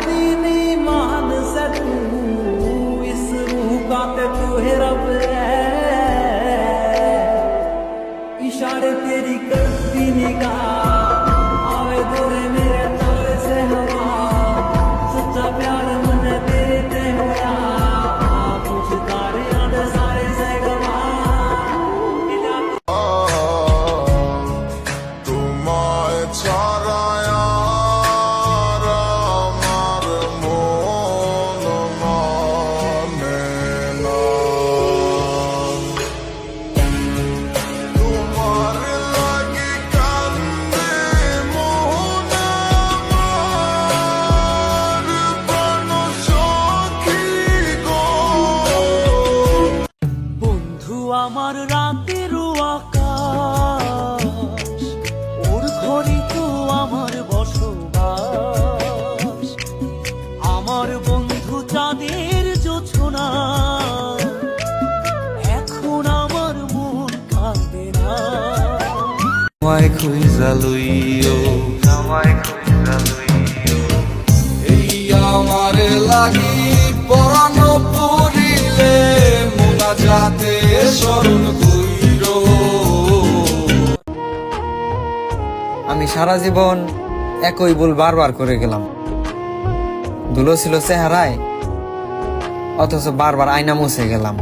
दीन ईमान से तू इस रूह का ते तू है रब है। इशारे तेरी करती निगाह आवे दूरे मेरे तार से हवा। सच्चा प्यार मन देते हुआ कुछ तारे आने सारे से गवा। তোমায় ছাড়া আর আমার মন মানে না। তোমার লাগি কান্দে মন আমার প্রাণ সখী গো। বন্ধু আমার রাতের আকাশ, ওর ঘরে তো আমার বসবাস। আমার বন্ধু চাঁদের জোছনা, এখন আমার মন কাঁদে না। আমায় খুঁজা লইও, আমায় খুঁজা লইও, এই আমার লাগি পরানো পড়িলে মোনাজাতে স্মরণ কইরো। আমি সারা জীবন একই ভুল বারবার করে গেলাম। ধুলো ছিল চেহারায়, অথচ বারবার আয়না মুছে গেলাম।